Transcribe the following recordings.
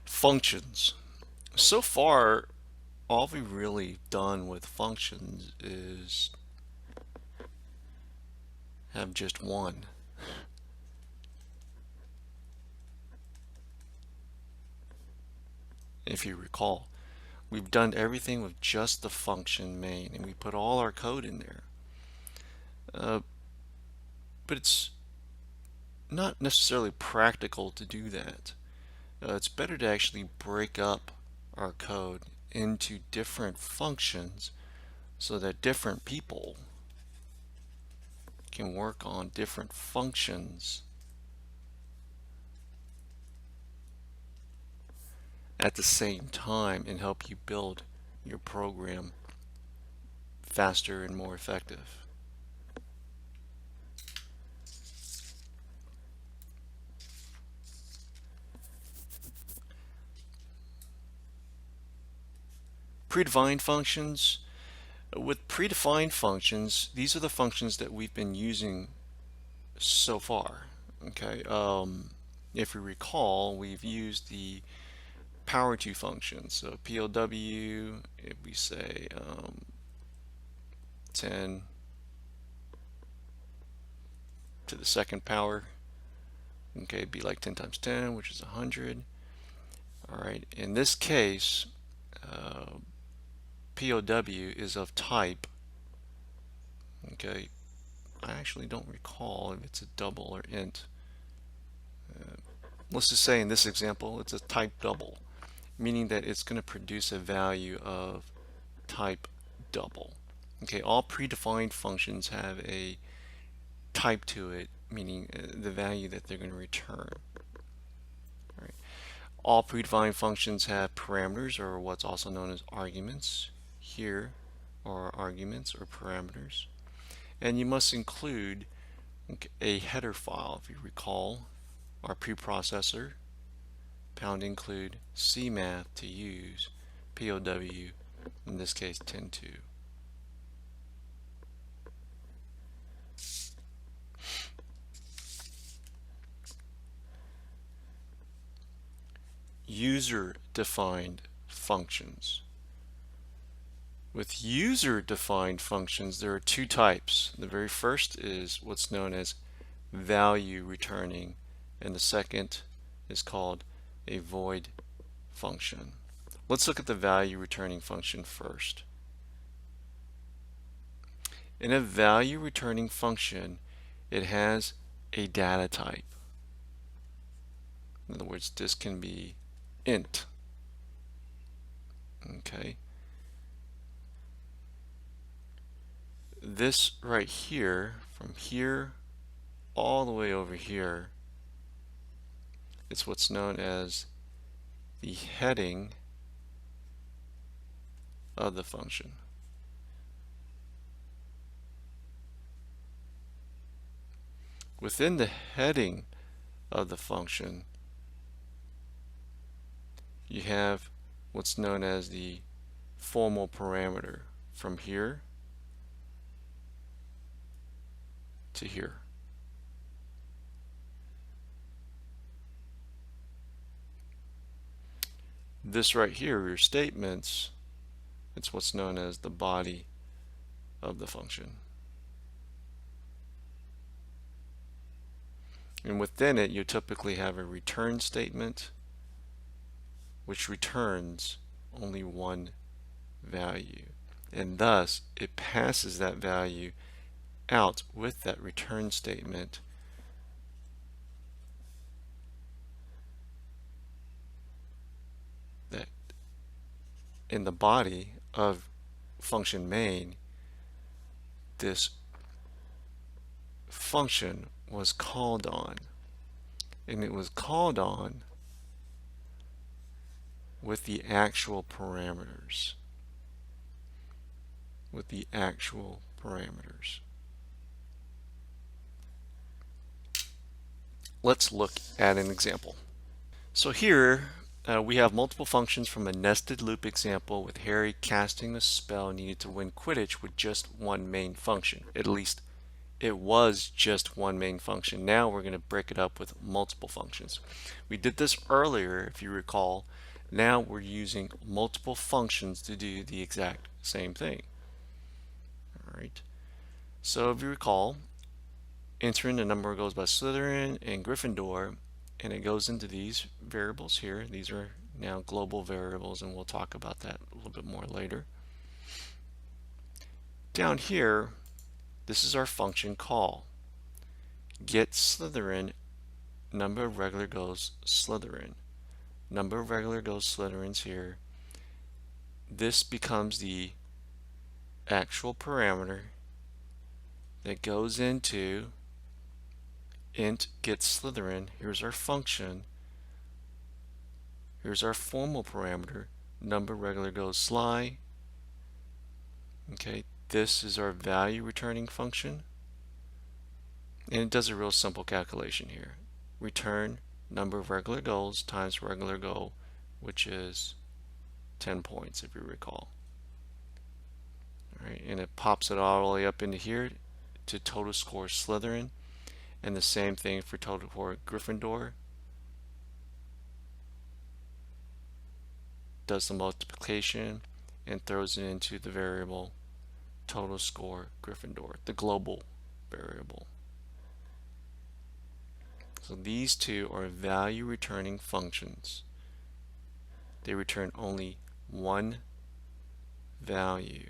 Functions. So far, all we've really done with functions is have just one. If you recall, we've done everything with just the function main, and we put all our code in there. Uh, but it's not necessarily practical to do that. It's better to actually break up our code into different functions so that different people can work on different functions at the same time and help you build your program faster and more effective. Predefined functions. With predefined functions, these are the functions that we've been using so far. Okay, if you recall, we've used the power to function. So POW, if we say 10 to the second power, okay, it'd be like 10 times 10, which is 100. All right, in this case, POW is of type, okay, I actually don't recall if it's a double or int. Let's just say in this example, it's a type double, meaning that it's going to produce a value of type double. Okay, all predefined functions have a type to it, meaning the value that they're going to return. All right. All predefined functions have parameters, or what's also known as arguments. Here are arguments or parameters. And you must include a header file. If you recall, our preprocessor #include cmath to use POW, in this case 10.2. User-defined functions. With user-defined functions, there are two types. The very first is what's known as value returning, and the second is called a void function. Let's look at the value returning function first. In a value returning function, it has a data type. In other words, this can be int. Okay. This right here, from here all the way over here, it's what's known as the heading of the function. Within the heading of the function, you have what's known as the formal parameter from here to here. This right here are your statements. It's what's known as the body of the function. And within it, you typically have a return statement, which returns only one value. And thus, it passes that value out with that return statement that in the body of function main, this function was called on, and it was called on with the actual parameters. With the actual parameters. Let's look at an example. So here we have multiple functions from a nested loop example with Harry casting a spell needed to win Quidditch with just one main function, at least it was just one main function. Now we're going to break it up with multiple functions. We did this earlier, if you recall. Now we're using multiple functions to do the exact same thing. All right. So if you recall, entering the number goes by Slytherin and Gryffindor, and it goes into these variables here. These are now global variables, and we'll talk about that a little bit more later. Down here, this is our function call. Get Slytherin, number of regular goes Slytherin. Number of regular goes Slytherins here. This becomes the actual parameter that goes into int get Slytherin. Here's our function. Here's our formal parameter. Number regular goes Sly. Okay, this is our value returning function. And it does a real simple calculation here. Return number of regular goals times regular goal, which is 10 points if you recall. All right, and it pops it all the way up into here to total score Slytherin, and the same thing for total score Gryffindor. Does the multiplication and throws it into the variable total score Gryffindor, the global variable. So these two are value returning functions. They return only one value.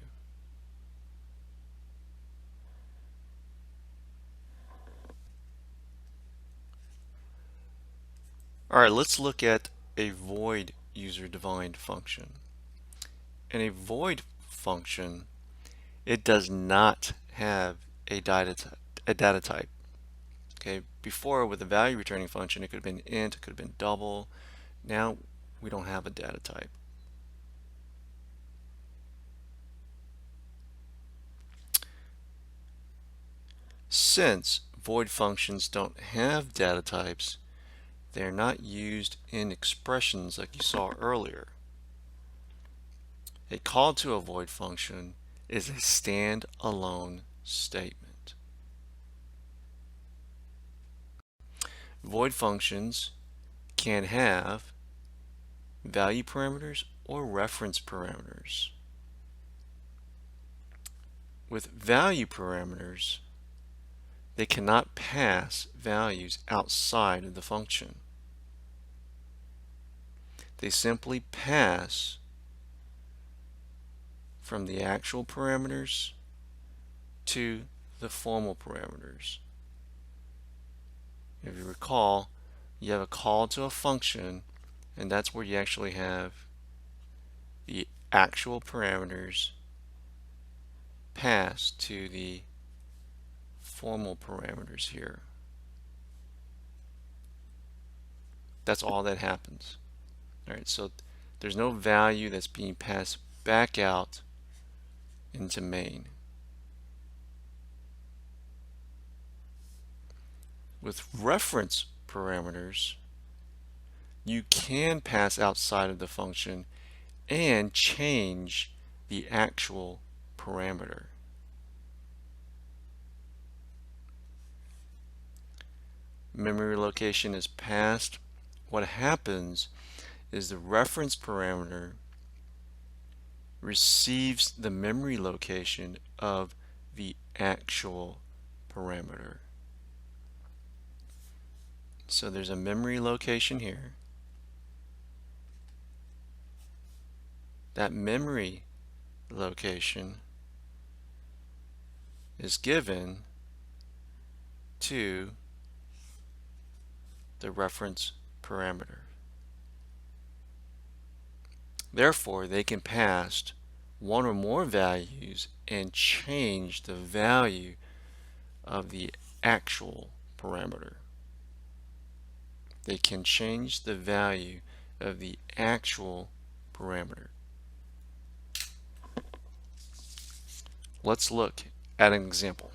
All right, let's look at a void user-defined function. In a void function, it does not have a data type. Okay, before with a value returning function, it could have been int, it could have been double. Now we don't have a data type. Since void functions don't have data types, they're not used in expressions like you saw earlier. A call to a void function is a stand-alone statement. Void functions can have value parameters or reference parameters. With value parameters, they cannot pass values outside of the function. They simply pass from the actual parameters to the formal parameters. If you recall, you have a call to a function, and that's where you actually have the actual parameters passed to the formal parameters here. That's all that happens. All right, so there's no value that's being passed back out into main. With reference parameters, you can pass outside of the function and change the actual parameter. Memory location is passed. What happens is the reference parameter receives the memory location of the actual parameter. So there's a memory location here. That memory location is given to the reference parameter. Therefore, they can pass one or more values and change the value of the actual parameter. They can change the value of the actual parameter. Let's look at an example.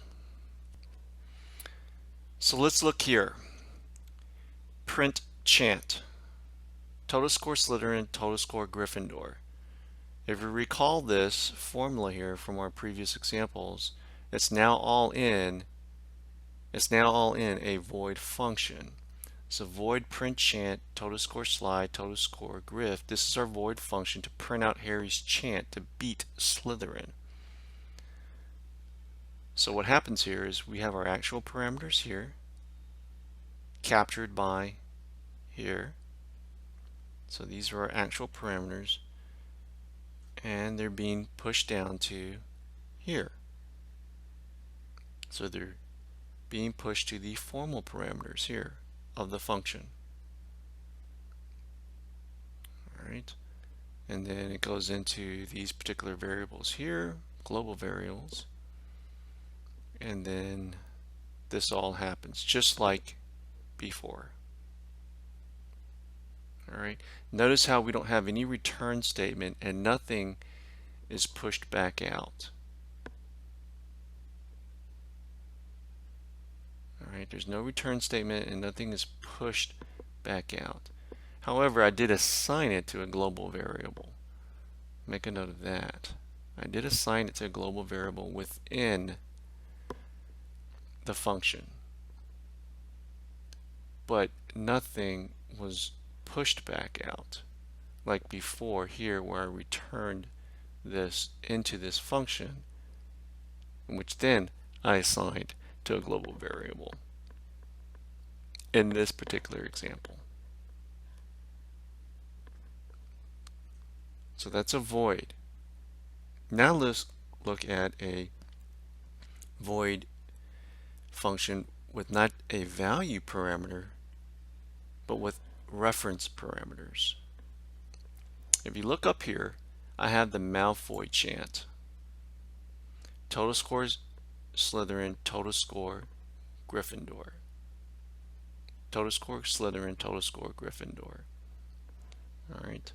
So let's look here. Print chant. Total score Slytherin, total score Gryffindor. If you recall this formula here from our previous examples, it's now all in It's now all in a void function. So void print chant, total score slide, total score griff. This is our void function to print out Harry's chant to beat Slytherin. So what happens here is we have our actual parameters here, captured by here. So these are our actual parameters, and they're being pushed down to here. So they're being pushed to the formal parameters here of the function. All right, and then it goes into these particular variables here, global variables, and then this all happens just like before. All right, notice how we don't have any return statement and nothing is pushed back out. All right, there's no return statement and nothing is pushed back out. However, I did assign it to a global variable. Make a note of that. I did assign it to a global variable within the function, but nothing was pushed back out like before here where I returned this into this function, which then I assigned to a global variable in this particular example. So that's a void. Now let's look at a void function with not a value parameter, but with reference parameters. If you look up here, I have the Malfoy chant. Total scores Slytherin, total score Gryffindor. Total score Slytherin, total score Gryffindor. All right.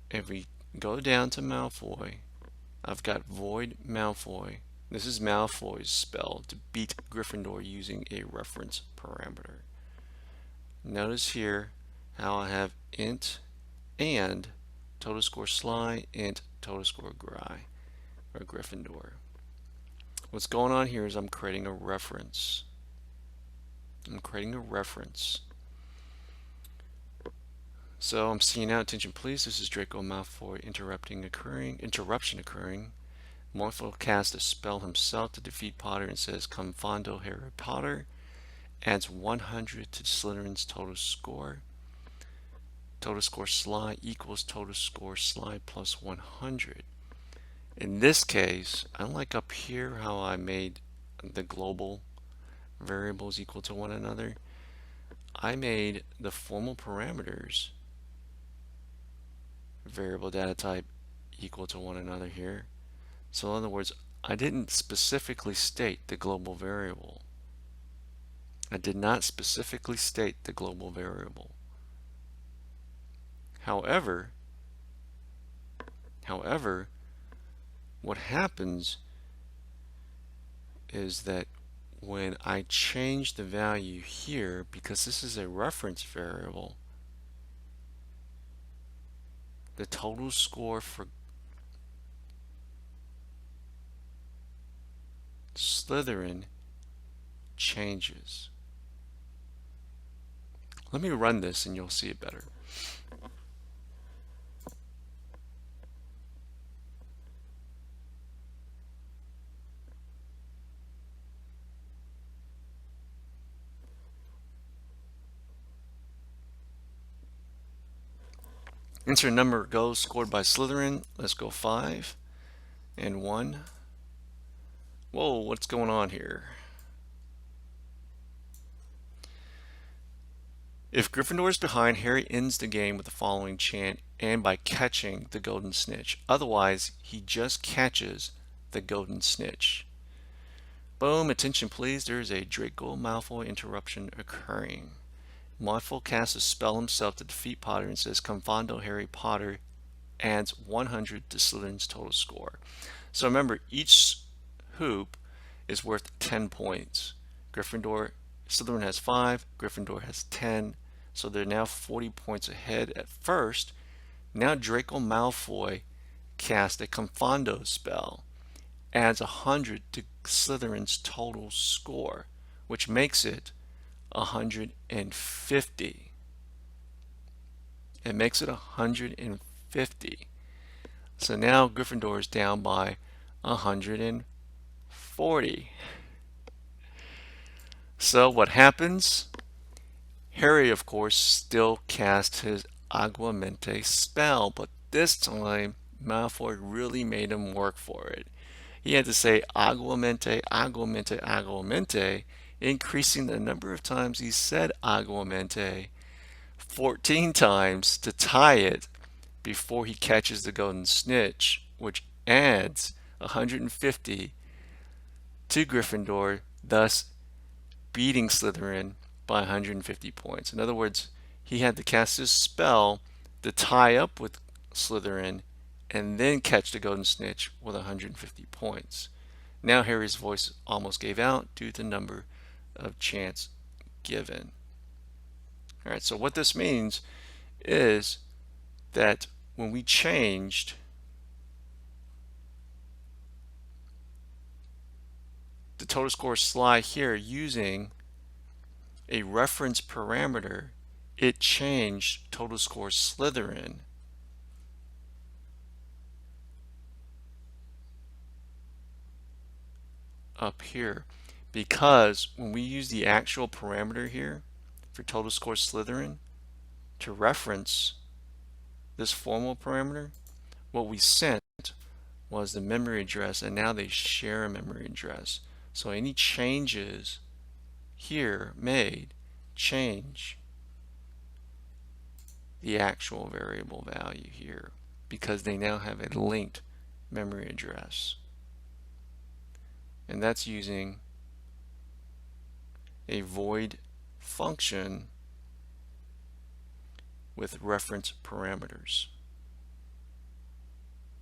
If we go down to Malfoy, I've got void Malfoy. This is Malfoy's spell to beat Gryffindor using a reference parameter. Notice here how I have int and total score Sly, int total score Gry, or Gryffindor. What's going on here is I'm creating a reference. I'm creating a reference. So I'm seeing out, attention please, this is Draco Malfoy interruption occurring. Malfoy casts a spell himself to defeat Potter and says, Confondo Harry Potter. Adds 100 to Slytherin's total score. Total score Sly equals total score Sly plus 100. In this case, unlike up here how I made the global variables equal to one another, I made the formal parameters variable data type equal to one another here. So in other words, I didn't specifically state the global variable. I did not specifically state the global variable. However, what happens is that when I change the value here, because this is a reference variable, the total score for Slytherin changes. Let me run this and you'll see it better. Enter number of goals scored by Slytherin. Let's go 5 and 1. Whoa, what's going on here? If Gryffindor is behind, Harry ends the game with the following chant and by catching the golden snitch. Otherwise, he just catches the golden snitch. Boom, attention please, there is a Draco Malfoy interruption occurring. Malfoy casts a spell himself to defeat Potter and says, Confondo Harry Potter, adds 100 to Slytherin's total score. So remember, each hoop is worth 10 points. Slytherin has 5, Gryffindor has 10, so they're now 40 points ahead at first. Now Draco Malfoy cast a Confondo spell, adds 100 to Slytherin's total score, which makes it 150. It makes it 150. So now Gryffindor is down by 140. So what happens? Harry, of course, still casts his Aguamente spell, but this time Malfoy really made him work for it. He had to say Aguamente, Aguamente, Aguamente, increasing the number of times he said Aguamente 14 times to tie it before he catches the golden snitch, which adds 150 to Gryffindor, thus beating Slytherin by 150 points. In other words, he had to cast his spell to tie up with Slytherin and then catch the golden snitch with 150 points. Now Harry's voice almost gave out due to the number of chance given. All right, so what this means is that when we changed the total score slide here using a reference parameter, it changed total score Slytherin up here, because when we use the actual parameter here for total score Slytherin to reference this formal parameter, what we sent was the memory address, and now they share a memory address. So any changes here made change the actual variable value here because they now have a linked memory address. And that's using a void function with reference parameters.